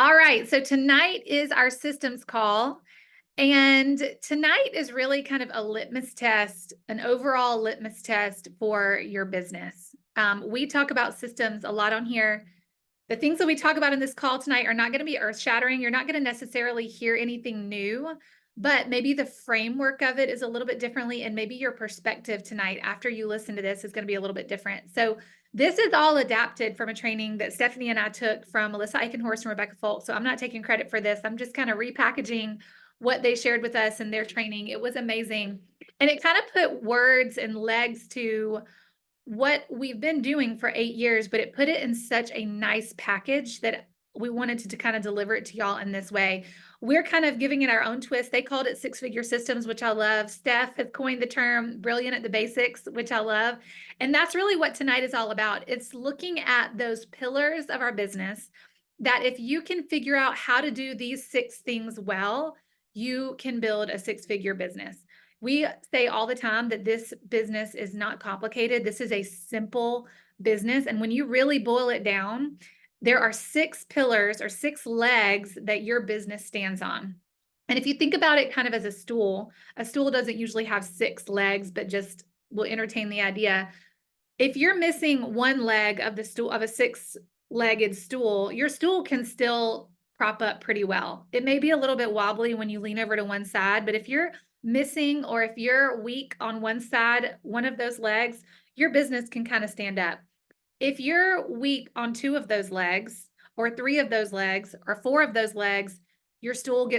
All right, so tonight is our systems call. And tonight is really kind of a litmus test, an overall litmus test for your business. We talk about systems a lot on here. The things that we talk about in this call tonight are not going to be earth shattering. You're not going to necessarily hear anything new, but maybe the framework of it is a little bit differently. And maybe your perspective tonight after you listen to this is going to be a little bit different. So this is all adapted from a training that Stephanie and I took from Melissa Eichenhorst and Rebecca Folk. So I'm not taking credit for this. I'm just kind of repackaging what they shared with us in their training. It was amazing. And it kind of put words and legs to what we've been doing for 8 years, but it put it in such a nice package that we wanted to kind of deliver it to y'all in this way. We're kind of giving it our own twist. They called it six-figure systems, which I love. Steph has coined the term brilliant at the basics, which I love. And that's really what tonight is all about. It's looking at those pillars of our business that if you can figure out how to do these 6 things well, you can build a six-figure business. We say all the time that this business is not complicated. This is a simple business. And when you really boil it down, there are 6 pillars or 6 legs that your business stands on. And if you think about it kind of as a stool doesn't usually have 6 legs, but just will entertain the idea. If you're missing one leg of the stool, of a 6-legged stool, your stool can still prop up pretty well. It may be a little bit wobbly when you lean over to one side, but if you're missing or if you're weak on one side, one of those legs, your business can kind of stand up. If you're weak on 2 of those legs or 3 of those legs or 4 of those legs, your stool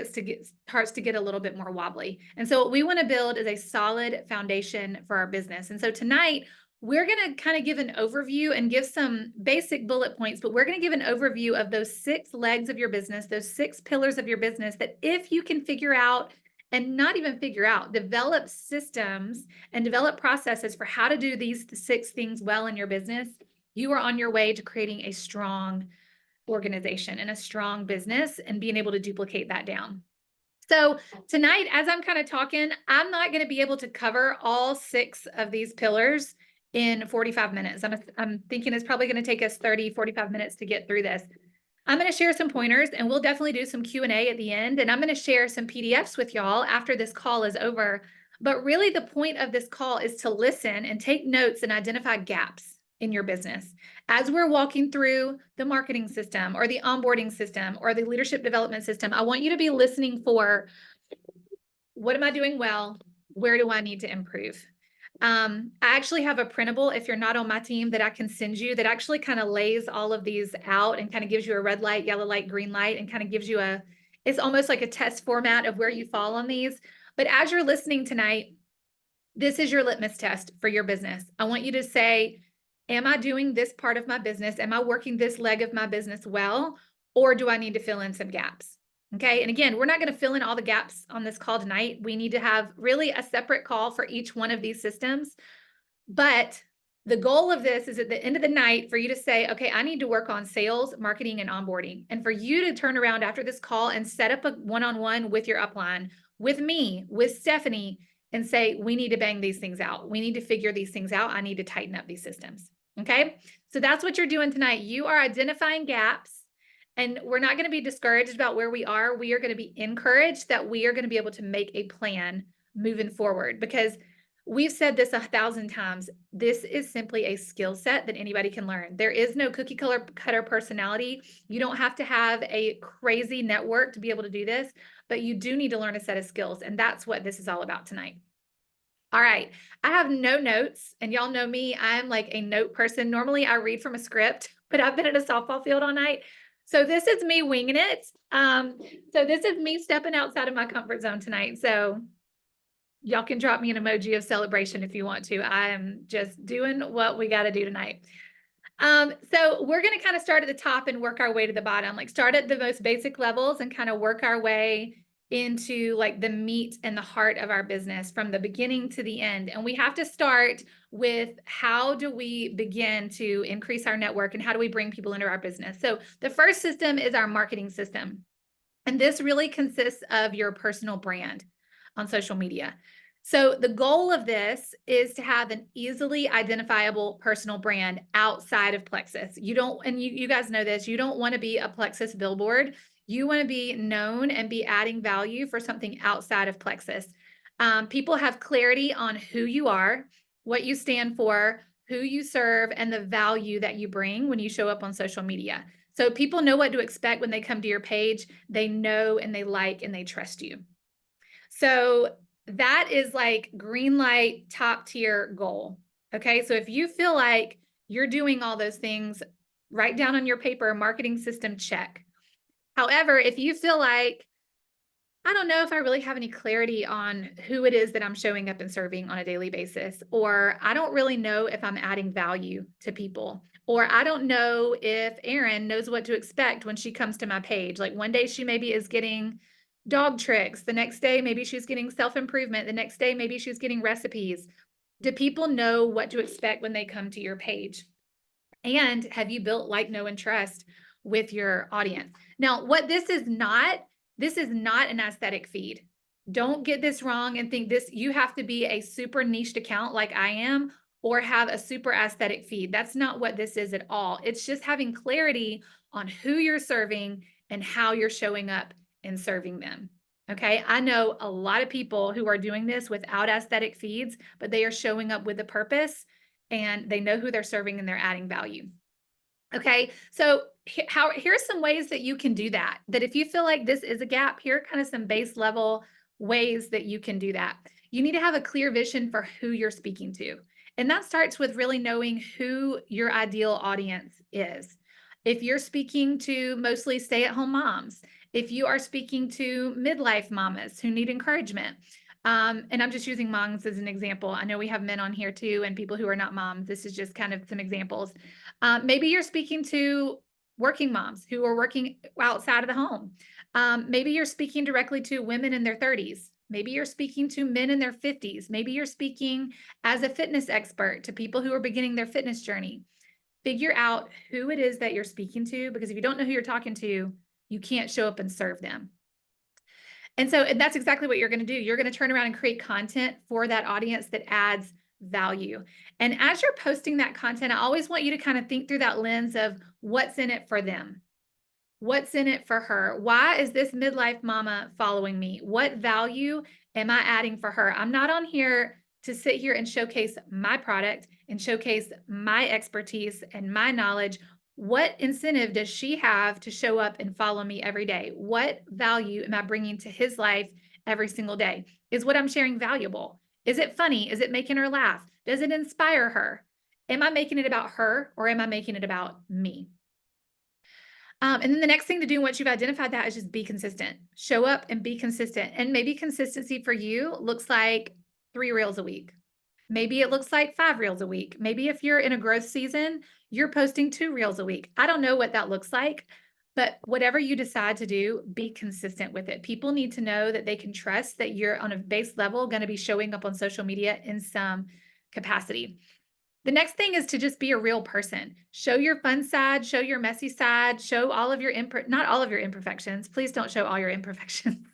starts to get a little bit more wobbly. And so what we want to build is a solid foundation for our business. And so tonight we're going to kind of give an overview and give some basic bullet points, but we're going to give an overview of those 6 legs of your business, those 6 pillars of your business that if you can figure out and not even figure out, develop systems and develop processes for how to do these 6 things well in your business, you are on your way to creating a strong organization and a strong business and being able to duplicate that down. So tonight, as I'm kind of talking, I'm not going to be able to cover all 6 of these pillars in 45 minutes. I'm thinking it's probably going to take us 30, 45 minutes to get through this. I'm going to share some pointers and we'll definitely do some Q&A at the end. And I'm going to share some PDFs with y'all after this call is over. But really the point of this call is to listen and take notes and identify gaps in your business. As we're walking through the marketing system or the onboarding system or the leadership development system, I want you to be listening for what am I doing well? Where do I need to improve? I actually have a printable, if you're not on my team, that I can send you that actually kind of lays all of these out and kind of gives you a red light, yellow light, green light, and kind of gives you it's almost like a test format of where you fall on these. But as you're listening tonight, this is your litmus test for your business. I want you to say, am I doing this part of my business? Am I working this leg of my business well? Or do I need to fill in some gaps? Okay. And again, we're not going to fill in all the gaps on this call tonight. We need to have really a separate call for each one of these systems. But the goal of this is at the end of the night for you to say, okay, I need to work on sales, marketing, and onboarding. And for you to turn around after this call and set up a one-on-one with your upline, with me, with Stephanie, and say, we need to bang these things out. We need to figure these things out. I need to tighten up these systems. Okay. So that's what you're doing tonight. You are identifying gaps. And we're not going to be discouraged about where we are. We are going to be encouraged that we are going to be able to make a plan moving forward because we've said this 1,000 times. This is simply a skill set that anybody can learn. There is no cookie cutter personality. You don't have to have a crazy network to be able to do this, but you do need to learn a set of skills. And that's what this is all about tonight. All right. I have no notes and y'all know me. I'm like a note person. Normally I read from a script, but I've been at a softball field all night. So this is me winging it. So this is me stepping outside of my comfort zone tonight. So y'all can drop me an emoji of celebration if you want to. I am just doing what we got to do tonight. So we're going to kind of start at the top and work our way to the bottom, like start at the most basic levels and kind of work our way into like the meat and the heart of our business from the beginning to the end. And we have to start with how do we begin to increase our network and how do we bring people into our business? So the first system is our marketing system. And this really consists of your personal brand on social media. So the goal of this is to have an easily identifiable personal brand outside of Plexus. You don't, and you guys know this, you don't want to be a Plexus billboard. You want to be known and be adding value for something outside of Plexus. People have clarity on who you are, what you stand for, who you serve, and the value that you bring when you show up on social media. So people know what to expect when they come to your page. They know and they like and they trust you. So that is like green light, top tier goal. Okay. So if you feel like you're doing all those things, write down on your paper, marketing system check. However, if you feel like, I don't know if I really have any clarity on who it is that I'm showing up and serving on a daily basis, or I don't really know if I'm adding value to people, or I don't know if Erin knows what to expect when she comes to my page. Like one day she maybe is getting dog tricks, the next day maybe she's getting self-improvement, the next day maybe she's getting recipes. Do people know what to expect when they come to your page? And have you built like, know, and trust with your audience? Now, what this is not an aesthetic feed. Don't get this wrong and think this, you have to be a super niched account like I am, or have a super aesthetic feed. That's not what this is at all. It's just having clarity on who you're serving and how you're showing up and serving them. Okay. I know a lot of people who are doing this without aesthetic feeds, but they are showing up with a purpose and they know who they're serving and they're adding value. Okay, so here's some ways that you can do that. That if you feel like this is a gap, here are kind of some base level ways that you can do that. You need to have a clear vision for who you're speaking to. And that starts with really knowing who your ideal audience is. If you're speaking to mostly stay-at-home moms, if you are speaking to midlife mamas who need encouragement, and I'm just using moms as an example. I know we have men on here too, and people who are not moms. This is just kind of some examples. Maybe you're speaking to working moms who are working outside of the home. Maybe you're speaking directly to women in their 30s. Maybe you're speaking to men in their 50s. Maybe you're speaking as a fitness expert to people who are beginning their fitness journey. Figure out who it is that you're speaking to, because if you don't know who you're talking to, you can't show up and serve them. And that's exactly what you're going to do. You're going to turn around and create content for that audience that adds value. And as you're posting that content, I always want you to kind of think through that lens of what's in it for them. What's in it for her? Why is this midlife mama following me? What value am I adding for her? I'm not on here to sit here and showcase my product and showcase my expertise and my knowledge. What incentive does she have to show up and follow me every day? What value am I bringing to his life every single day? Is what I'm sharing valuable? Is it funny? Is it making her laugh? Does it inspire her? Am I making it about her, or am I making it about me? And then the next thing to do once you've identified that is just be consistent. Show up and be consistent. And maybe consistency for you looks like 3 reels a week. Maybe it looks like 5 reels a week. Maybe if you're in a growth season, you're posting 2 reels a week. I don't know what that looks like, but whatever you decide to do, be consistent with it. People need to know that they can trust that you're on a base level going to be showing up on social media in some capacity. The next thing is to just be a real person. Show your fun side, show your messy side, show all of your not all of your imperfections. Please don't show all your imperfections,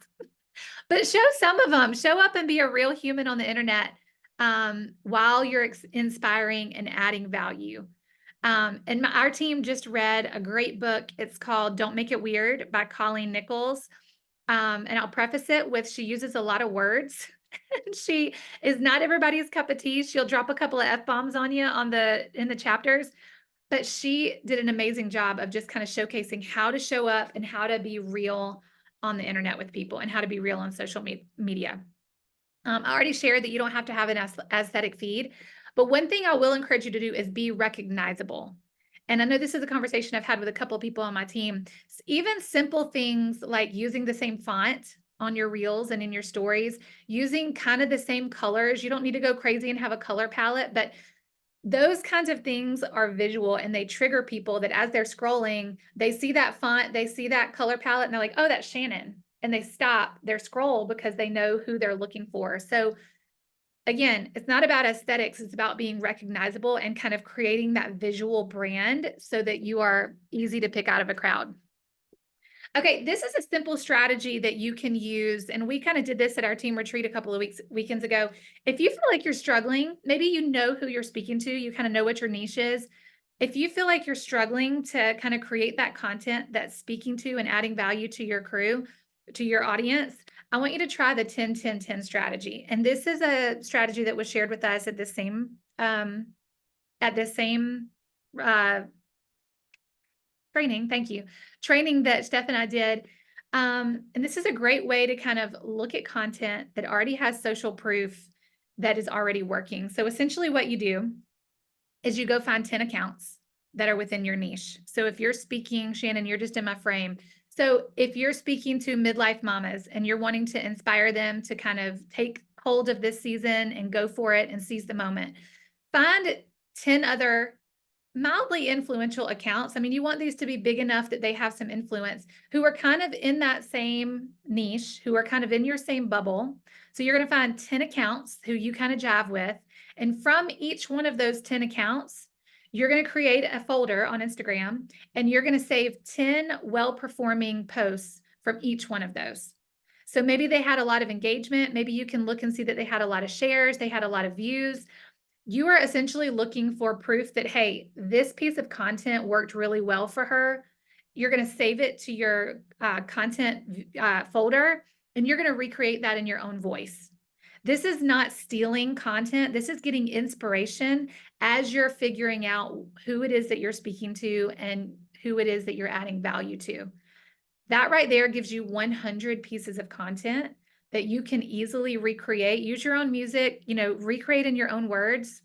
but show some of them. Show up and be a real human on the internet while you're inspiring and adding value. And our team just read a great book. It's called Don't Make It Weird by Colleen Nichols. And I'll preface it with, she uses a lot of words. She is not everybody's cup of tea. She'll drop a couple of F-bombs on you in the chapters, but she did an amazing job of just kind of showcasing how to show up and how to be real on the internet with people and how to be real on social media. I already shared that you don't have to have an aesthetic feed, but one thing I will encourage you to do is be recognizable. And I know this is a conversation I've had with a couple of people on my team. Even simple things like using the same font on your reels and in your stories, using kind of the same colors. You don't need to go crazy and have a color palette, but those kinds of things are visual and they trigger people that as they're scrolling, they see that font, they see that color palette, and they're like, oh, that's Shannon. And they stop their scroll because they know who they're looking for. So again, it's not about aesthetics. It's about being recognizable and kind of creating that visual brand so that you are easy to pick out of a crowd. Okay, this is a simple strategy that you can use. And we kind of did this at our team retreat a couple of weekends ago. If you feel like you're struggling, maybe you know who you're speaking to, you kind of know what your niche is. If you feel like you're struggling to kind of create that content that's speaking to and adding value to your crew, to your audience, I want you to try the 10-10-10 strategy. And this is a strategy that was shared with us at the same uh, training that Steph and I did. And this is a great way to kind of look at content that already has social proof that is already working. So essentially what you do is you go find 10 accounts that are within your niche. So if you're speaking, Shannon, you're just in my frame. So if you're speaking to midlife mamas and you're wanting to inspire them to kind of take hold of this season and go for it and seize the moment, find 10 other mildly influential accounts. I mean, you want these to be big enough that they have some influence, who are kind of in that same niche, who are kind of in your same bubble. So you're going to find 10 accounts who you kind of jive with. And from each one of those 10 accounts, you're going to create a folder on Instagram and you're going to save 10 well-performing posts from each one of those. So maybe they had a lot of engagement. Maybe you can look and see that they had a lot of shares, they had a lot of views. You are essentially looking for proof that, hey, this piece of content worked really well for her. You're going to save it to your content folder, and you're going to recreate that in your own voice. This is not stealing content. This is getting inspiration as you're figuring out who it is that you're speaking to and who it is that you're adding value to. That right there gives you 100 pieces of content that you can easily recreate. Use your own music, recreate in your own words.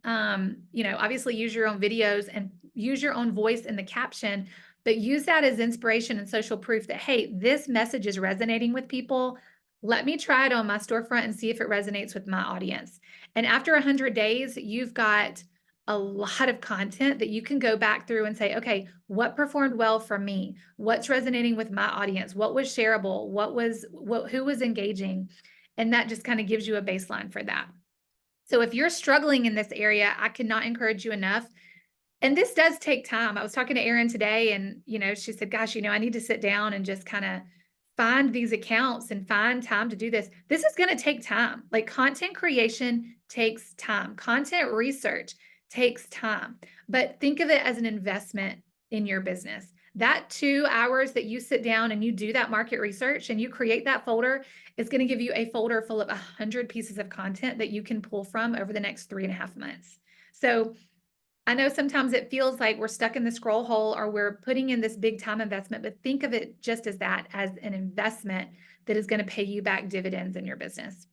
Obviously use your own videos and use your own voice in the caption, but use that as inspiration and social proof that, hey, this message is resonating with people. Let me try it on my storefront and see if it resonates with my audience. And after 100 days, you've got a lot of content that you can go back through and say, okay, what performed well for me? What's resonating with my audience? What was shareable? Who was engaging? And that just kind of gives you a baseline for that. So if you're struggling in this area, I cannot encourage you enough. And this does take time. I was talking to Erin today and, she said, gosh, I need to sit down and just kind of find these accounts and find time to do this. This is going to take time. Like, content creation takes time. Content research takes time, but think of it as an investment in your business. That 2 hours that you sit down and you do that market research and you create that folder is going to give you a folder full of 100 pieces of content that you can pull from over the next 3.5 months. So I know sometimes it feels like we're stuck in the scroll hole or we're putting in this big time investment, but think of it just as that, as an investment that is going to pay you back dividends in your business.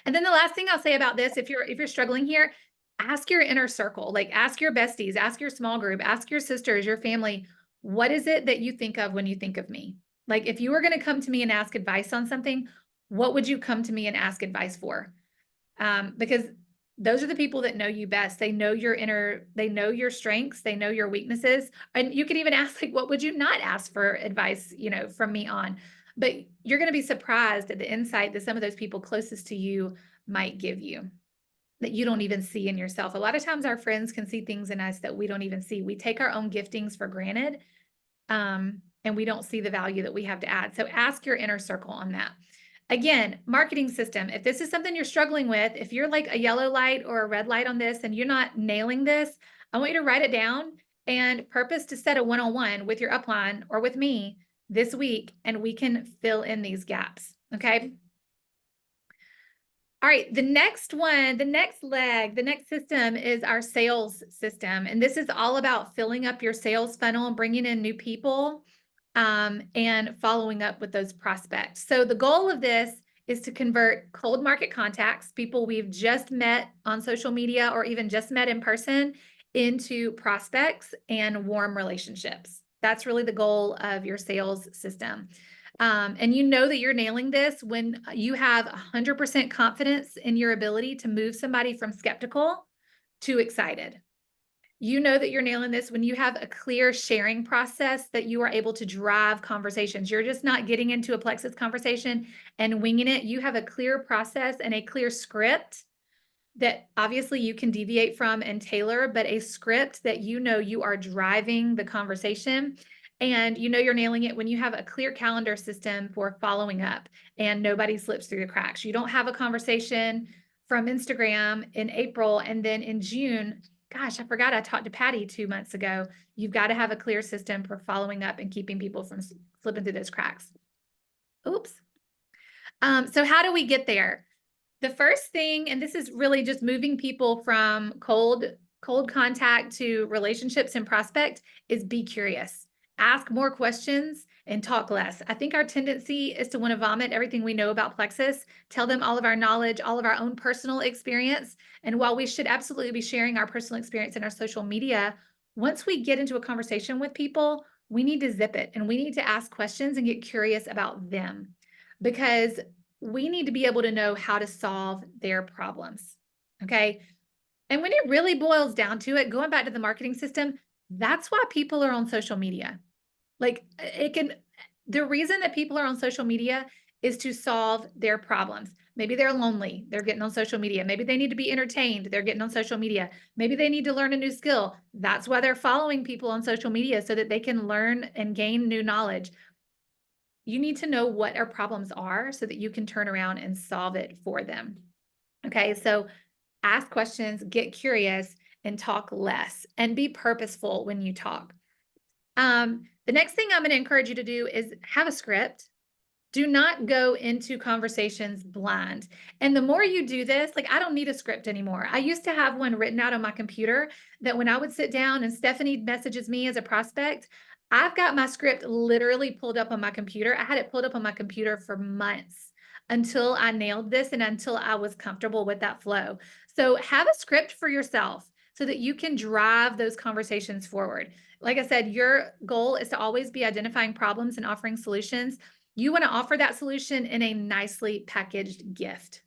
And then the last thing I'll say about this, if you're struggling here, ask your inner circle, like ask your besties, ask your small group, ask your sisters, your family, what is it that you think of when you think of me? Like, if you were going to come to me and ask advice on something, what would you come to me and ask advice for? Because those are the people that know you best. They know they know your strengths, they know your weaknesses. And you can even ask, like, what would you not ask for advice, from me on? But you're going to be surprised at the insight that some of those people closest to you might give you that you don't even see in yourself. A lot of times our friends can see things in us that we don't even see. We take our own giftings for granted, and we don't see the value that we have to add. So ask your inner circle on that. Again, marketing system. If this is something you're struggling with, if you're like a yellow light or a red light on this and you're not nailing this, I want you to write it down and purpose to set a one-on-one with your upline or with me this week, and we can fill in these gaps. Okay. All right, the next system is our sales system. And this is all about filling up your sales funnel and bringing in new people and following up with those prospects. So the goal of this is to convert cold market contacts, people we've just met on social media or even just met in person, into prospects and warm relationships. That's really the goal of your sales system. And you know that you're nailing this when you have 100% confidence in your ability to move somebody from skeptical to excited. You know that you're nailing this when you have a clear sharing process that you are able to drive conversations. You're just not getting into a Plexus conversation and winging it. You have a clear process and a clear script that obviously you can deviate from and tailor, but a script that you are driving the conversation. And you're nailing it when you have a clear calendar system for following up and nobody slips through the cracks. You don't have a conversation from Instagram in April and then in June gosh, I forgot I talked to Patty 2 months ago. You've got to have a clear system for following up and keeping people from slipping through those cracks. Oops. So how do we get there? The first thing, and this is really just moving people from cold contact to relationships and prospect, is be curious. Ask more questions and talk less. I think our tendency is to want to vomit everything we know about Plexus, tell them all of our knowledge, all of our own personal experience. And while we should absolutely be sharing our personal experience in our social media, once we get into a conversation with people, we need to zip it and we need to ask questions and get curious about them, because we need to be able to know how to solve their problems. Okay. And when it really boils down to it, going back to the marketing system, that's why people are on social media. Like the reason that people are on social media is to solve their problems. Maybe they're lonely, they're getting on social media. Maybe they need to be entertained, they're getting on social media. Maybe they need to learn a new skill. That's why they're following people on social media, so that they can learn and gain new knowledge. You need to know what our problems are so that you can turn around and solve it for them. Okay, so ask questions, get curious, and talk less, and be purposeful when you talk. The next thing I'm going to encourage you to do is have a script. Do not go into conversations blind. And the more you do this, like, I don't need a script anymore. I used to have one written out on my computer that when I would sit down and Stephanie messages me as a prospect, I've got my script literally pulled up on my computer. I had it pulled up on my computer for months until I nailed this and until I was comfortable with that flow. So have a script for yourself so that you can drive those conversations forward. Like I said, your goal is to always be identifying problems and offering solutions. You want to offer that solution in a nicely packaged gift.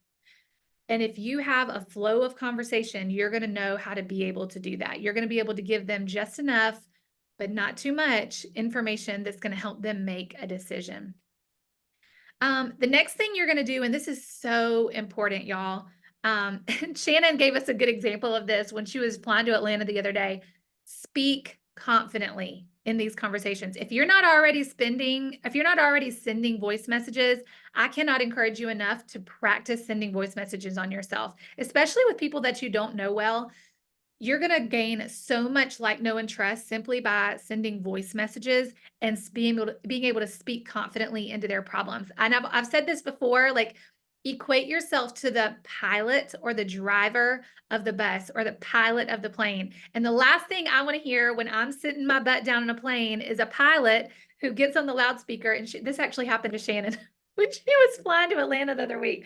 And if you have a flow of conversation, you're going to know how to be able to do that. You're going to be able to give them just enough, but not too much information that's going to help them make a decision. The next thing you're going to do, and this is so important, y'all. Shannon gave us a good example of this when she was flying to Atlanta the other day. Speak confidently in these conversations. If you're not already sending voice messages, I cannot encourage you enough to practice sending voice messages on yourself, especially with people that you don't know well. You're going to gain so much like, know, and trust simply by sending voice messages and being able to speak confidently into their problems. And I've said this before, like, equate yourself to the pilot or the driver of the bus or the pilot of the plane. And the last thing I want to hear when I'm sitting my butt down in a plane is a pilot who gets on the loudspeaker. And this actually happened to Shannon when she was flying to Atlanta the other week,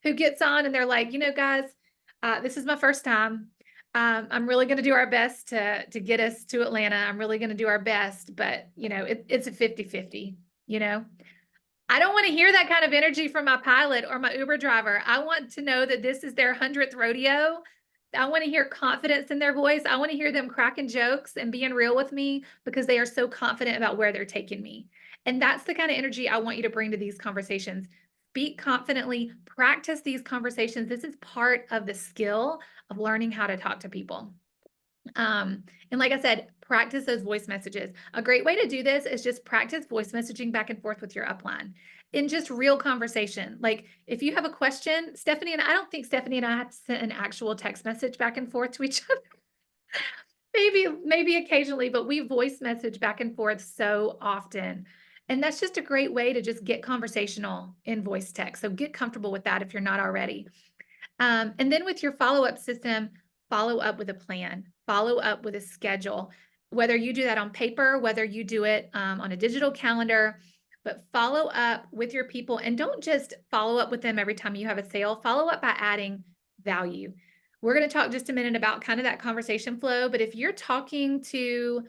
who gets on and they're like, guys, this is my first time. I'm really going to do our best to get us to Atlanta. I'm really going to do our best, but it's a 50-50, I don't want to hear that kind of energy from my pilot or my Uber driver. I want to know that this is their 100th rodeo. I want to hear confidence in their voice. I want to hear them cracking jokes and being real with me because they are so confident about where they're taking me. And that's the kind of energy I want you to bring to these conversations. Speak confidently, practice these conversations. This is part of the skill of learning how to talk to people. And like I said, practice those voice messages. A great way to do this is just practice voice messaging back and forth with your upline in just real conversation. Like, if you have a question, I don't think Stephanie and I have sent an actual text message back and forth to each other. Maybe occasionally, but we voice message back and forth so often. And that's just a great way to just get conversational in voice text. So get comfortable with that if you're not already. And then with your follow-up system, follow up with a plan, follow up with a schedule, whether you do that on paper, whether you do it on a digital calendar, but follow up with your people, and don't just follow up with them every time you have a sale. Follow up by adding value. We're going to talk just a minute about kind of that conversation flow, but if you're talking to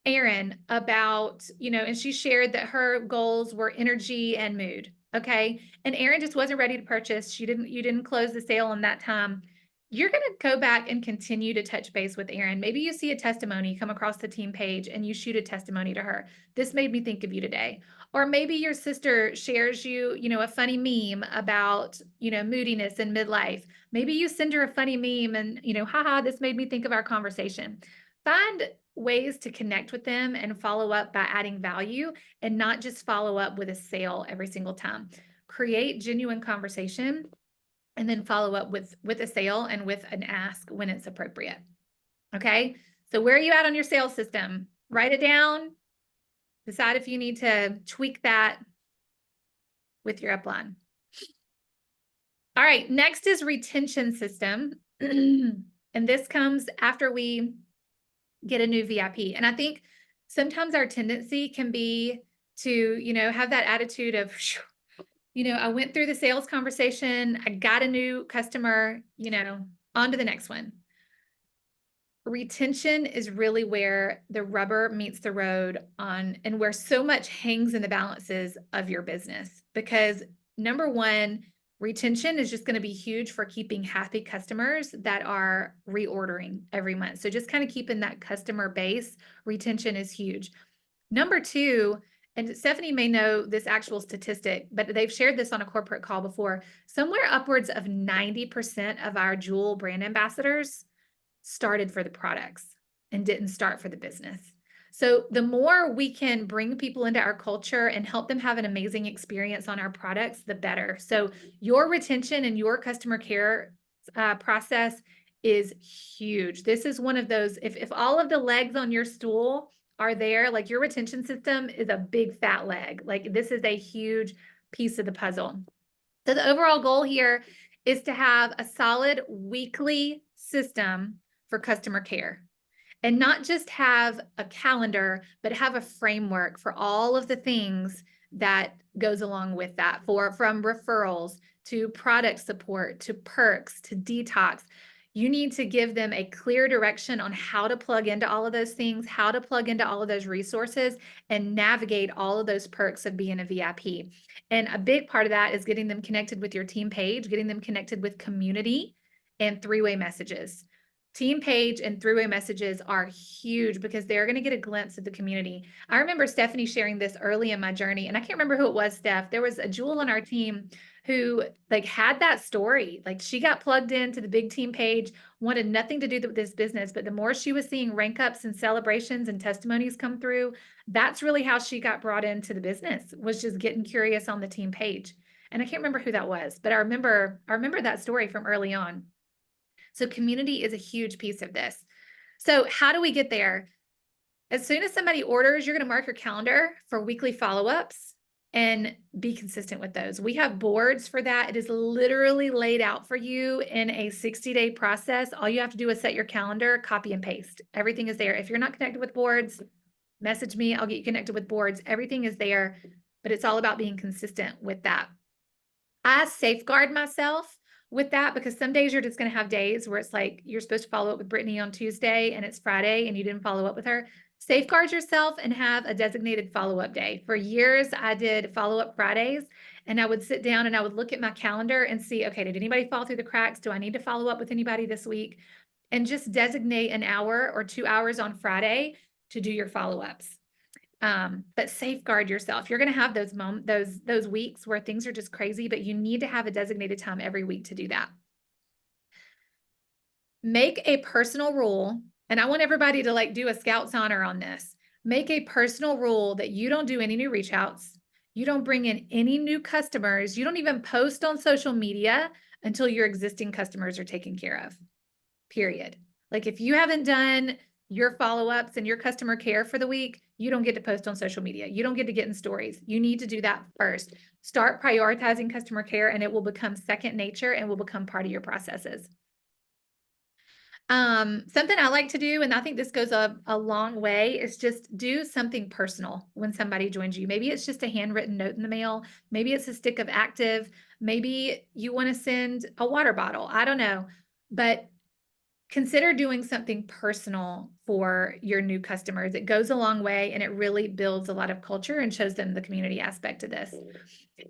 Erin about, and she shared that her goals were energy and mood. Okay. And Erin just wasn't ready to purchase. You didn't close the sale on that time. You're going to go back and continue to touch base with Erin. Maybe you see a testimony come across the team page and you shoot a testimony to her. This made me think of you today. Or maybe your sister shares you, a funny meme about, moodiness in midlife. Maybe you send her a funny meme and, haha, this made me think of our conversation. Find ways to connect with them and follow up by adding value, and not just follow up with a sale every single time. Create genuine conversation and then follow up with a sale and with an ask when it's appropriate. Okay. So where are you at on your sales system? Write it down. Decide if you need to tweak that with your upline. All right. Next is retention system. And this comes after we get a new VIP. And I think sometimes our tendency can be to, have that attitude of, I went through the sales conversation, I got a new customer, on to the next one. Retention is really where the rubber meets the road and where so much hangs in the balances of your business. Because number one, retention is just going to be huge for keeping happy customers that are reordering every month. So just kind of keeping that customer base, retention is huge. Number two, and Stephanie may know this actual statistic, but they've shared this on a corporate call before, somewhere upwards of 90% of our Jewel brand ambassadors started for the products and didn't start for the business. So the more we can bring people into our culture and help them have an amazing experience on our products, the better. So your retention and your customer care process is huge. This is one of those, if all of the legs on your stool are there, like your retention system is a big fat leg. Like this is a huge piece of the puzzle. So the overall goal here is to have a solid weekly system for customer care. And not just have a calendar, but have a framework for all of the things that goes along with that, from referrals to product support to perks to detox. You need to give them a clear direction on how to plug into all of those things, how to plug into all of those resources, and navigate all of those perks of being a VIP. And a big part of that is getting them connected with your team page, getting them connected with community and three-way messages. Team page and three-way messages are huge because they're going to get a glimpse of the community. I remember Stephanie sharing this early in my journey, and I can't remember who it was, Steph. There was a Jewel on our team who had that story. Like she got plugged into the big team page, wanted nothing to do with this business, but the more she was seeing rank ups and celebrations and testimonies come through, that's really how she got brought into the business, was just getting curious on the team page. And I can't remember who that was, but I remember that story from early on. So community is a huge piece of this. So how do we get there? As soon as somebody orders, you're going to mark your calendar for weekly follow-ups and be consistent with those. We have boards for that. It is literally laid out for you in a 60-day process. All you have to do is set your calendar, copy and paste. Everything is there. If you're not connected with boards, message me. I'll get you connected with boards. Everything is there, but it's all about being consistent with that. I safeguard myself with that because some days you're just going to have days where it's like you're supposed to follow up with Brittany on Tuesday and it's Friday and you didn't follow up with her. Safeguard yourself and have a designated follow-up day. For years, I did follow-up Fridays, and I would sit down and I would look at my calendar and see, okay, did anybody fall through the cracks? Do I need to follow up with anybody this week? And just designate an hour or 2 hours on Friday to do your follow-ups. But safeguard yourself. You're going to have those weeks where things are just crazy, but you need to have a designated time every week to do that. Make a personal rule, and I want everybody to do a Scout's honor on this. Make a personal rule that you don't do any new reach outs. You don't bring in any new customers. You don't even post on social media until your existing customers are taken care of, period. Like if you haven't done your follow-ups and your customer care for the week, you don't get to post on social media. You don't get to get in stories. You need to do that first. Start prioritizing customer care and it will become second nature and will become part of your processes. Something I like to do, and I think this goes a long way, is just do something personal when somebody joins you. Maybe it's just a handwritten note in the mail. Maybe it's a stick of active. Maybe you want to send a water bottle. I don't know, but consider doing something personal for your new customers. It goes a long way and it really builds a lot of culture and shows them the community aspect of this.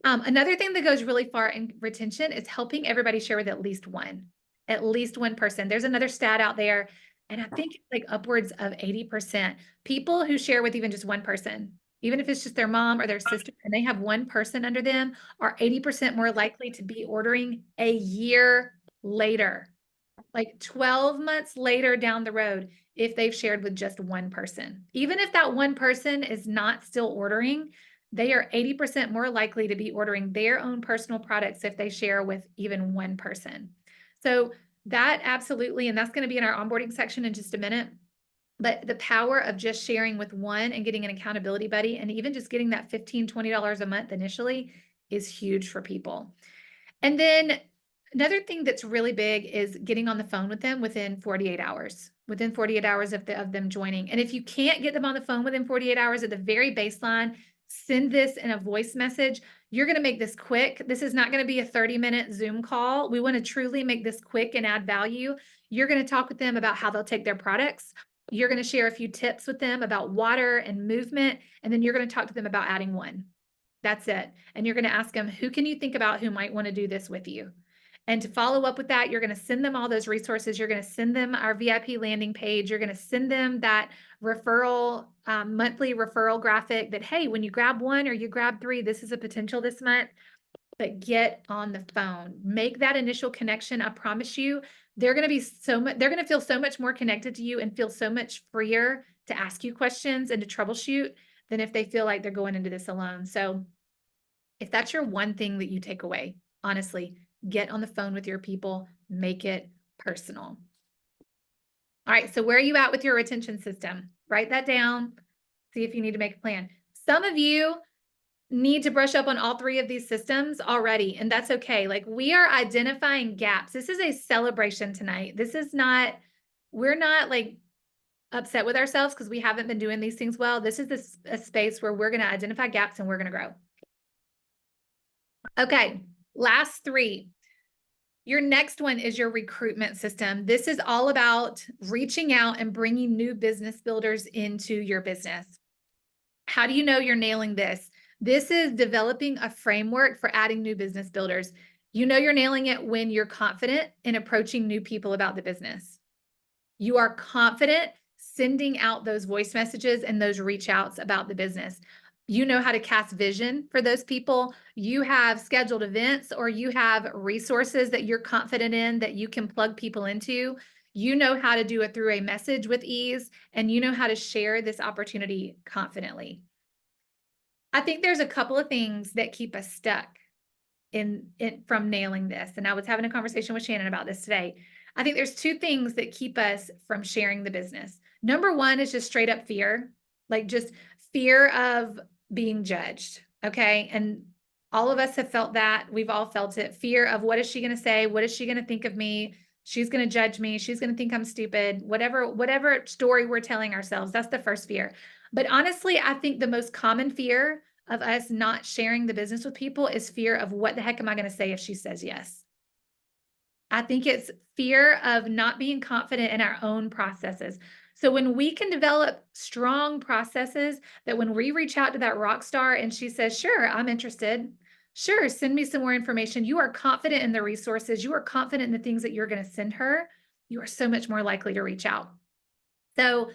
Another thing that goes really far in retention is helping everybody share with at least one person. There's another stat out there, and I think like upwards of 80% people who share with even just one person, even if it's just their mom or their sister, and they have one person under them, are 80% more likely to be ordering a year later. Like 12 months later down the road, if they've shared with just one person. Even if that one person is not still ordering, they are 80% more likely to be ordering their own personal products if they share with even one person. So That absolutely, and that's going to be in our onboarding section in just a minute. But the power of just sharing with one and getting an accountability buddy and even just getting that $15, $20 a month initially is huge for people. And then another thing that's really big is getting on the phone with them within 48 hours, within 48 hours of them joining. And if you can't get them on the phone within 48 hours at the very baseline, send this in a voice message. You're going to make this quick. This is not going to be a 30-minute Zoom call. We want to truly make this quick and add value. You're going to talk with them about how they'll take their products. You're going to share a few tips with them about water and movement. And then you're going to talk to them about adding one. That's it. And you're going to ask them, who can you think about who might want to do this with you? And to follow up with that, you're going to send them all those resources. You're going to send them our VIP landing page. You're going to send them that referral, monthly referral graphic that, hey, when you grab one or you grab three, this is a potential this month. But get on the phone, make that initial connection. I promise you, they're going to be they're going to feel so much more connected to you and feel so much freer to ask you questions and to troubleshoot than if they feel like they're going into this alone. So if that's your one thing that you take away, honestly, get on the phone with your people, make it personal. All right, so where are you at with your retention system? Write that down, see if you need to make a plan. Some of you need to brush up on all three of these systems already, and that's okay. Like, we are identifying gaps. This is a celebration tonight. This is not, we're not like upset with ourselves because we haven't been doing these things well. This is a space where we're going to identify gaps and we're going to grow. Okay, last three. Your next one is your recruitment system. This is all about reaching out and bringing new business builders into your business. How do you know you're nailing this? This is developing a framework for adding new business builders. You know you're nailing it when you're confident in approaching new people about the business. You are confident sending out those voice messages and those reach outs about the business. You know how to cast vision for those people. You have scheduled events or you have resources that you're confident in that you can plug people into. You know how to do it through a message with ease, and you know how to share this opportunity confidently. I think there's a couple of things that keep us stuck from nailing this. And I was having a conversation with Shannon about this today. I think there's two things that keep us from sharing the business. Number one is just straight up fear, like just fear of being judged. Okay. And all of us have felt that. We've all felt it. Fear of, what is she going to say? What is she going to think of me? She's going to judge me. She's going to think I'm stupid. Whatever story we're telling ourselves, that's the first fear. But honestly, I think the most common fear of us not sharing the business with people is fear of, what the heck am I going to say if she says yes? I think it's fear of not being confident in our own processes. So when we can develop strong processes that when we reach out to that rock star and she says, sure, I'm interested. Sure, send me some more information. You are confident in the resources. You are confident in the things that you're going to send her. You are so much more likely to reach out. So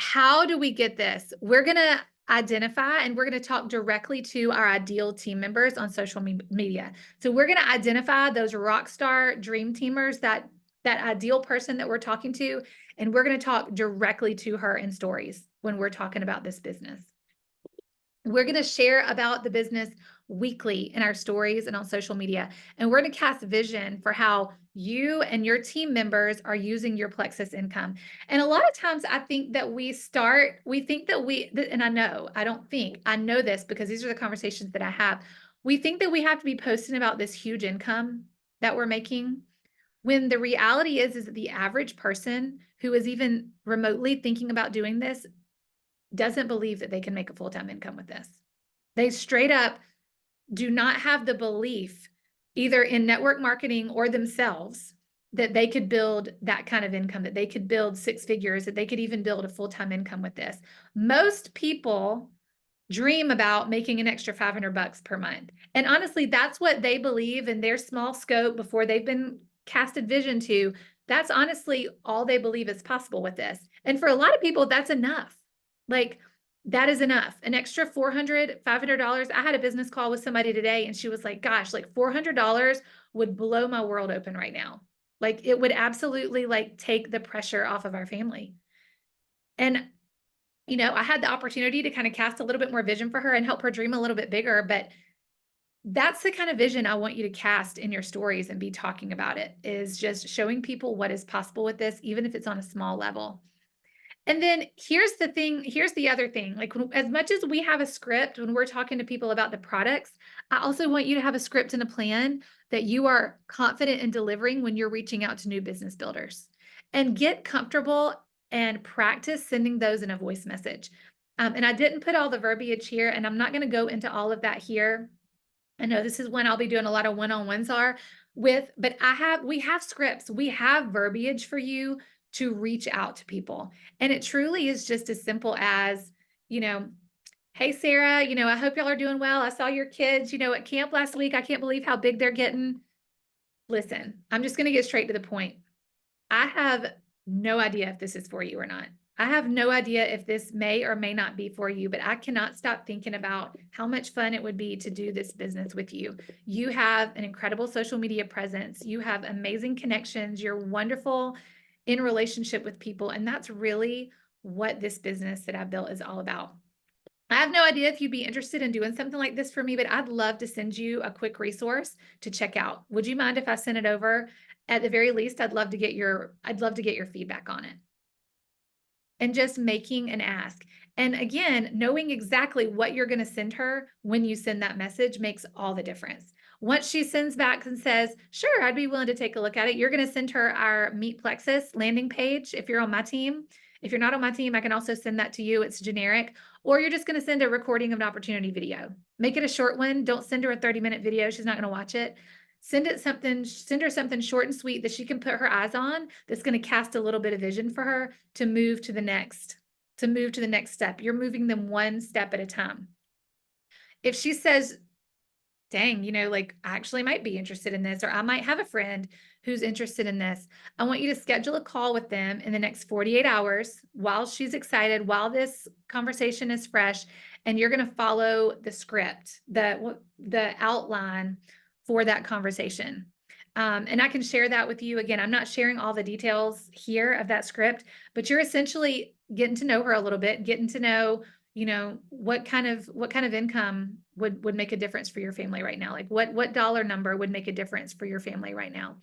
how do we get this? We're going to identify and we're going to talk directly to our ideal team members on social media. So we're going to identify those rock star dream teamers, that ideal person that we're talking to, and we're going to talk directly to her in stories when we're talking about this business. We're going to share about the business weekly in our stories and on social media. And we're going to cast vision for how you and your team members are using your Plexus income. And a lot of times I think that and I know this because these are the conversations that I have. We think that we have to be posting about this huge income that we're making, when the reality is that the average person who is even remotely thinking about doing this doesn't believe that they can make a full-time income with this. They straight up do not have the belief, either in network marketing or themselves, that they could build that kind of income, that they could build six figures, that they could even build a full-time income with this. Most people dream about making an extra $500 per month. And honestly, that's what they believe in their small scope before they've been casted vision to. That's honestly all they believe is possible with this. And for a lot of people, that's enough. Like, that is enough. An extra $400, $500. I had a business call with somebody today and she was like, gosh, like $400 would blow my world open right now. Like, it would absolutely like take the pressure off of our family. And, I had the opportunity to kind of cast a little bit more vision for her and help her dream a little bit bigger. But That's the kind of vision I want you to cast in your stories and be talking about it, is just showing people what is possible with this, even if it's on a small level. And then here's the thing, here's the other thing. Like as much as we have a script when we're talking to people about the products, I also want you to have a script and a plan that you are confident in delivering when you're reaching out to new business builders. And get comfortable and practice sending those in a voice message. And I didn't put all the verbiage here, and I'm not going to go into all of that here. I know this is when I'll be doing a lot of one-on-ones are with, but we have scripts, we have verbiage for you to reach out to people. And it truly is just as simple as, you know, hey, Sarah, I hope y'all are doing well. I saw your kids, at camp last week. I can't believe how big they're getting. Listen, I'm just going to get straight to the point. I have no idea if this is for you or not. I have no idea if this may or may not be for you, but I cannot stop thinking about how much fun it would be to do this business with you. You have an incredible social media presence. You have amazing connections. You're wonderful in relationship with people. And that's really what this business that I've built is all about. I have no idea if you'd be interested in doing something like this for me, but I'd love to send you a quick resource to check out. Would you mind if I sent it over? At the very least, I'd love to get your feedback on it. And just making an ask. And again, knowing exactly what you're going to send her when you send that message makes all the difference. Once she sends back and says, sure, I'd be willing to take a look at it, you're going to send her our Meet Plexus landing page if you're on my team. If you're not on my team, I can also send that to you. It's generic. Or you're just going to send a recording of an opportunity video. Make it a short one. Don't send her a 30-minute video. She's not going to watch it. Send her something short and sweet that she can put her eyes on, that's going to cast a little bit of vision for her to move to the next step. You're moving them one step at a time. If she says, dang, like I actually might be interested in this, or I might have a friend who's interested in this, I want you to schedule a call with them in the next 48 hours while she's excited, while this conversation is fresh, and you're going to follow the script, the outline for that conversation. And I can share that with you. Again, I'm not sharing all the details here of that script, but you're essentially getting to know her a little bit, getting to know, what kind of income would make a difference for your family right now. Like what dollar number would make a difference for your family right now.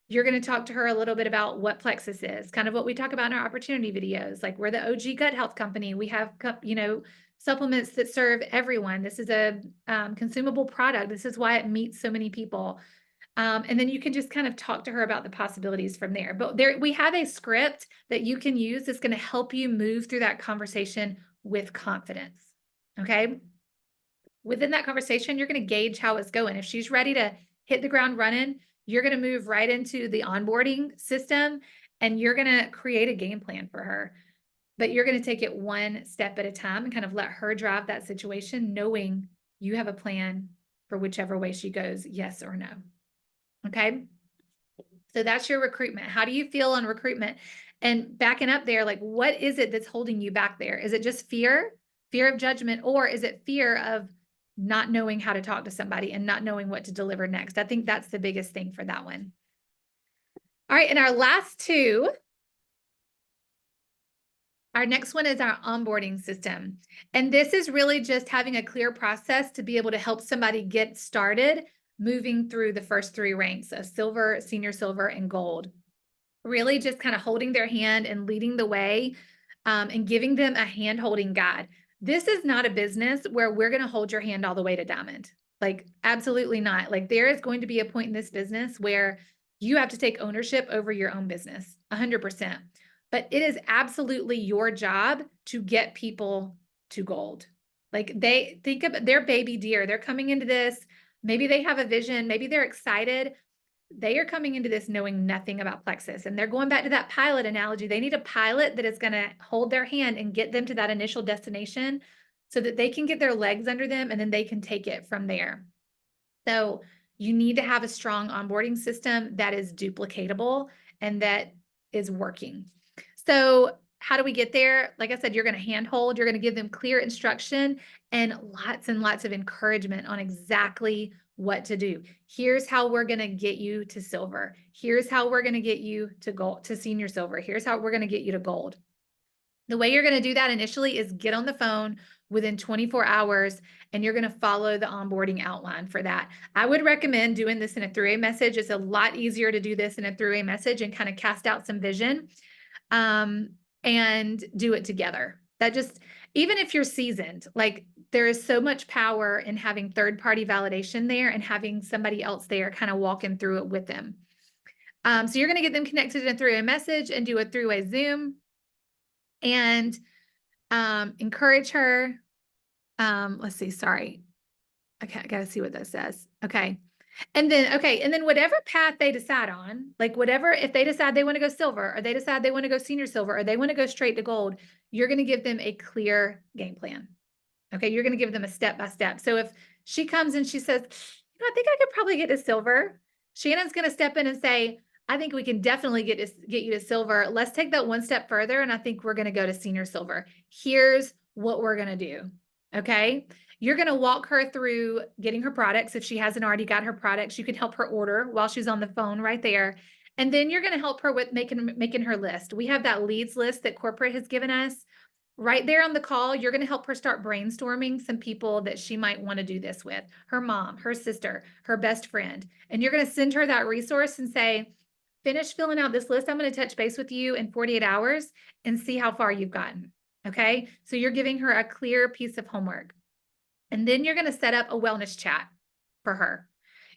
You're going to talk to her a little bit about what Plexus is, kind of what we talk about in our opportunity videos. Like we're the OG gut health company. We have, supplements that serve everyone. This is a consumable product. This is why it meets so many people. And then you can just kind of talk to her about the possibilities from there. But we have a script that you can use that's going to help you move through that conversation with confidence. Okay. Within that conversation, you're going to gauge how it's going. If she's ready to hit the ground running, you're going to move right into the onboarding system and you're going to create a game plan for her. But you're going to take it one step at a time and kind of let her drive that situation, knowing you have a plan for whichever way she goes, yes or no. Okay. So that's your recruitment. How do you feel on recruitment? And backing up there, like, what is it that's holding you back there? Is it just fear of judgment, or is it fear of not knowing how to talk to somebody and not knowing what to deliver next? I think that's the biggest thing for that one. All right. And our last two, our next one is our onboarding system. And this is really just having a clear process to be able to help somebody get started moving through the first three ranks of silver, senior silver, and gold. Really just kind of holding their hand and leading the way, and giving them a hand-holding guide. This is not a business where we're going to hold your hand all the way to diamond. Like, absolutely not. Like, there is going to be a point in this business where you have to take ownership over your own business, 100%. But it is absolutely your job to get people to gold. Like, they think of their baby deer. They're coming into this. Maybe they have a vision. Maybe they're excited. They are coming into this knowing nothing about Plexus, and they're going back to that pilot analogy. They need a pilot that is going to hold their hand and get them to that initial destination so that they can get their legs under them and then they can take it from there. So you need to have a strong onboarding system that is duplicatable and that is working. So how do we get there? Like I said, you're going to handhold, you're going to give them clear instruction and lots of encouragement on exactly what to do. Here's how we're going to get you to silver. Here's how we're going to get you to gold, to senior silver. Here's how we're going to get you to gold. The way you're going to do that initially is get on the phone within 24 hours and you're going to follow the onboarding outline for that. I would recommend doing this in a three-way message. It's a lot easier to do this in a three-way message and kind of cast out some vision and do it together. That just, even if you're seasoned, like there is so much power in having third-party validation there and having somebody else there kind of walking through it with them. So you're going to get them connected in a three-way message and do a three-way Zoom and encourage her. Let's see, sorry. Okay, I gotta see what that says. Okay. And then whatever path they decide on, like whatever, if they decide they want to go silver or they decide they want to go senior silver or they want to go straight to gold, you're going to give them a clear game plan. Okay. You're going to give them a step-by-step. So if she comes and she says, I think I could probably get to silver, Shannon's going to step in and say, I think we can definitely get you to silver. Let's take that one step further. And I think we're going to go to senior silver. Here's what we're going to do. Okay. You're going to walk her through getting her products. If she hasn't already got her products, you can help her order while she's on the phone right there. And then you're going to help her with making her list. We have that leads list that corporate has given us. Right there on the call, you're going to help her start brainstorming some people that she might want to do this with. Her mom, her sister, her best friend. And you're going to send her that resource and say, finish filling out this list. I'm going to touch base with you in 48 hours and see how far you've gotten. Okay. So you're giving her a clear piece of homework. And then you're going to set up a wellness chat for her.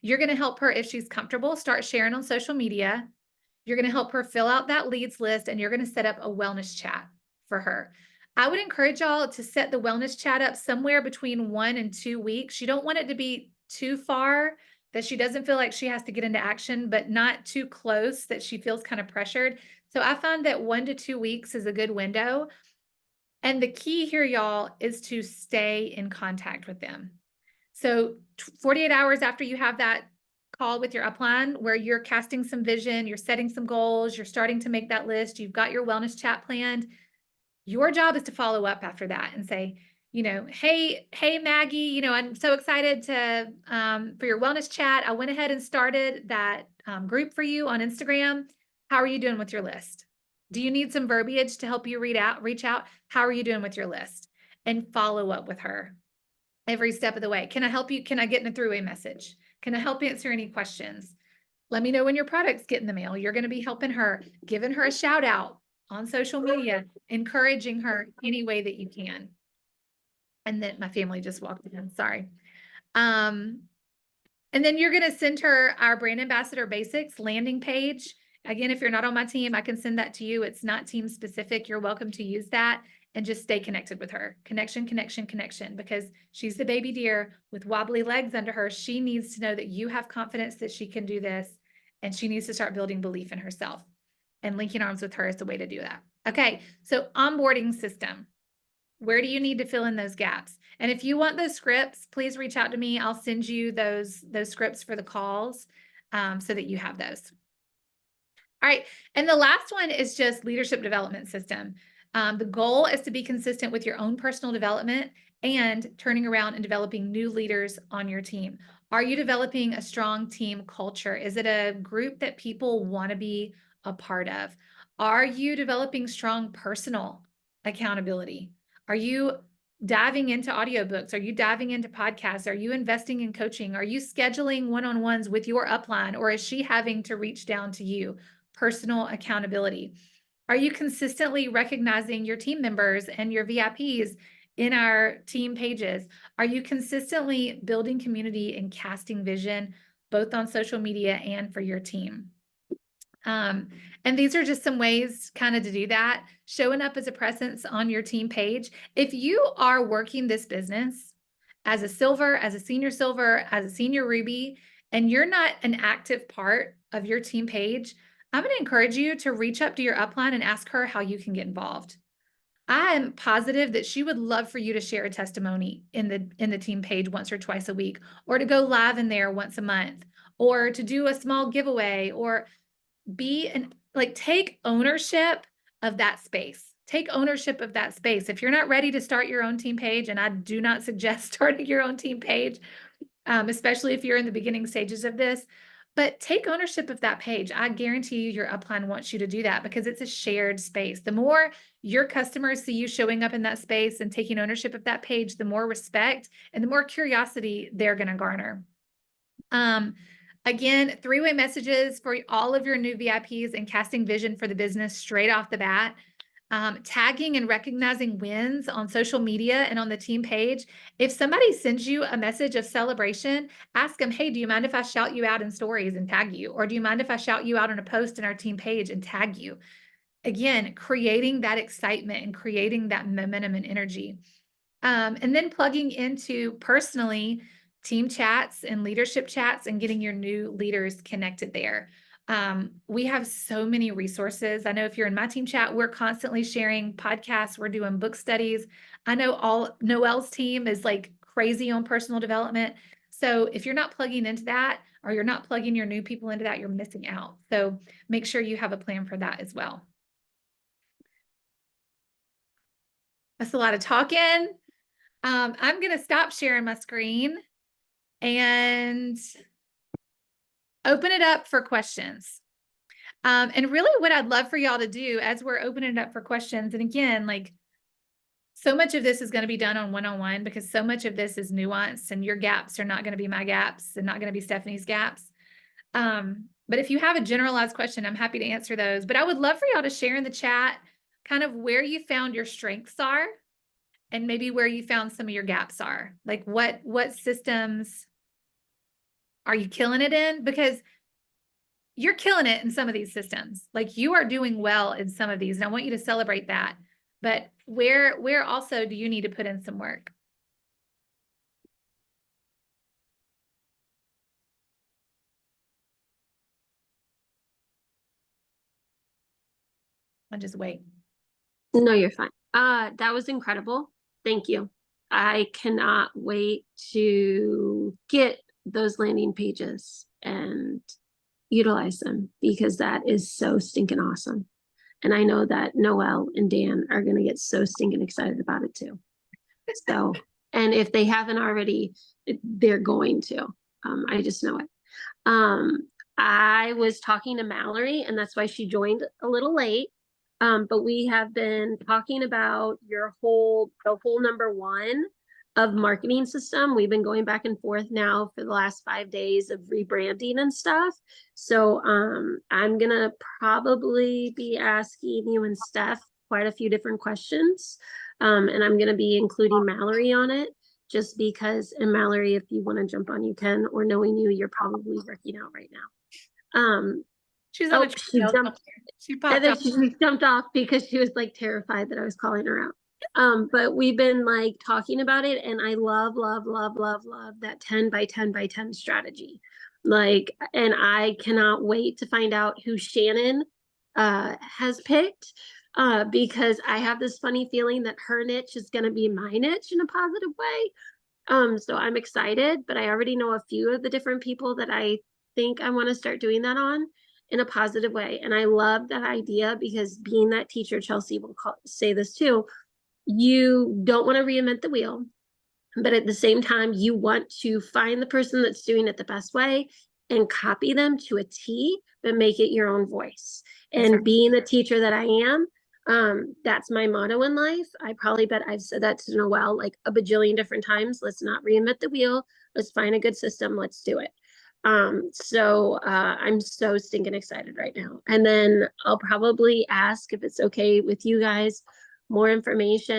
You're going to help her, if she's comfortable, start sharing on social media. You're going to help her fill out that leads list and you're going to set up a wellness chat for her. I would encourage y'all to set the wellness chat up somewhere between 1 and 2 weeks. You don't want it to be too far that she doesn't feel like she has to get into action, but not too close that she feels kind of pressured. So I found that 1 to 2 weeks is a good window. And the key here, y'all, is to stay in contact with them. So 48 hours after you have that call with your upline where you're casting some vision, you're setting some goals, you're starting to make that list, you've got your wellness chat planned. Your job is to follow up after that and say, hey, Maggie, I'm so excited to for your wellness chat. I went ahead and started that group for you on Instagram. How are you doing with your list? Do you need some verbiage to help you reach out? How are you doing with your list? And follow up with her every step of the way. Can I help you? Can I get in a three-way message? Can I help answer any questions? Let me know when your products get in the mail. You're going to be helping her, giving her a shout out on social media, encouraging her any way that you can. And then my family just walked in, sorry. And then you're going to send her our brand ambassador basics landing page. Again, if you're not on my team, I can send that to you. It's not team specific. You're welcome to use that and just stay connected with her. Connection, because she's the baby deer with wobbly legs under her. She needs to know that you have confidence that she can do this, and she needs to start building belief in herself. And linking arms with her is the way to do that. Okay, so onboarding system. Where do you need to fill in those gaps? And if you want those scripts, please reach out to me. I'll send you those scripts for the calls so that you have those. All right, and the last one is just leadership development system. The goal is to be consistent with your own personal development and turning around and developing new leaders on your team. Are you developing a strong team culture? Is it a group that people want to be a part of? Are you developing strong personal accountability? Are you diving into audiobooks? Are you diving into podcasts? Are you investing in coaching? Are you scheduling one-on-ones with your upline, or is she having to reach down to you? Personal accountability. Are you consistently recognizing your team members and your VIPs in our team pages? Are you consistently building community and casting vision, both on social media and for your team? And these are just some ways kind of to do that. Showing up as a presence on your team page. If you are working this business as a silver, as a senior silver, as a senior ruby, and you're not an active part of your team page, I'm going to encourage you to reach up to your upline and ask her how you can get involved. I am positive that she would love for you to share a testimony in the team page once or twice a week, or to go live in there once a month, or to do a small giveaway, or take ownership of that space. Take ownership of that space. If you're not ready to start your own team page, and I do not suggest starting your own team page, especially if you're in the beginning stages of this, But take ownership of that page. I guarantee you your upline wants you to do that because it's a shared space. The more your customers see you showing up in that space and taking ownership of that page, the more respect and the more curiosity they're going to garner. Again, three-way messages for all of your new VIPs and casting vision for the business straight off the bat. Tagging and recognizing wins on social media and on the team page. If somebody sends you a message of celebration, ask them, hey, do you mind if I shout you out in stories and tag you? Or do you mind if I shout you out on a post in our team page and tag you? Again, creating that excitement and creating that momentum and energy. And then plugging into personally team chats and leadership chats and getting your new leaders connected there. We have so many resources. I know if you're in my team chat, we're constantly sharing podcasts. We're doing book studies. I know all Noelle's team is like crazy on personal development. So if you're not plugging into that, or you're not plugging your new people into that, you're missing out. So make sure you have a plan for that as well. That's a lot of talking. I'm going to stop sharing my screen and open it up for questions. And really what I'd love for y'all to do as we're opening it up for questions, and again, like so much of this is going to be done on one-on-one because so much of this is nuanced and your gaps are not going to be my gaps and not going to be Stephanie's gaps. But if you have a generalized question, I'm happy to answer those. But I would love for y'all to share in the chat kind of where you found your strengths are and maybe where you found some of your gaps are. Like what systems are you killing it in? Because you're killing it in some of these systems. Like you are doing well in some of these, and I want you to celebrate that. But where also do you need to put in some work? I'll just wait. No, you're fine. That was incredible. Thank you. I cannot wait to get those landing pages and utilize them because that is so stinking awesome. And I know that Noelle and Dan are going to get so stinking excited about it too. So, and if they haven't already, they're going to. I just know it. I was talking to Mallory, and that's why she joined a little late. But we have been talking about the whole number one of marketing system. We've been going back and forth now for the last 5 days of rebranding and stuff. So I'm gonna probably be asking you and Steph quite a few different questions. And I'm gonna be including Mallory on it just because, and Mallory, if you want to jump on, you can, or knowing you, you're probably working out right now. She's on she jumped. She popped And off. then she jumped off because she was like terrified that I was calling her out. But we've been like talking about it, and I love that 10 by 10 by 10 strategy. Like, and I cannot wait to find out who Shannon has picked. Because I have this funny feeling that her niche is gonna be my niche in a positive way. So I'm excited, but I already know a few of the different people that I think I want to start doing that on in a positive way. And I love that idea because being that teacher, Chelsea will say this too, you don't want to reinvent the wheel, but at the same time, you want to find the person that's doing it the best way and copy them to a T, but make it your own voice. And being the teacher that I am, that's my motto in life. I probably bet I've said that to Noelle like a bajillion different times. Let's not reinvent the wheel. Let's find a good system. Let's do it. So I'm so stinking excited right now. And then I'll probably ask if it's okay with you guys, more information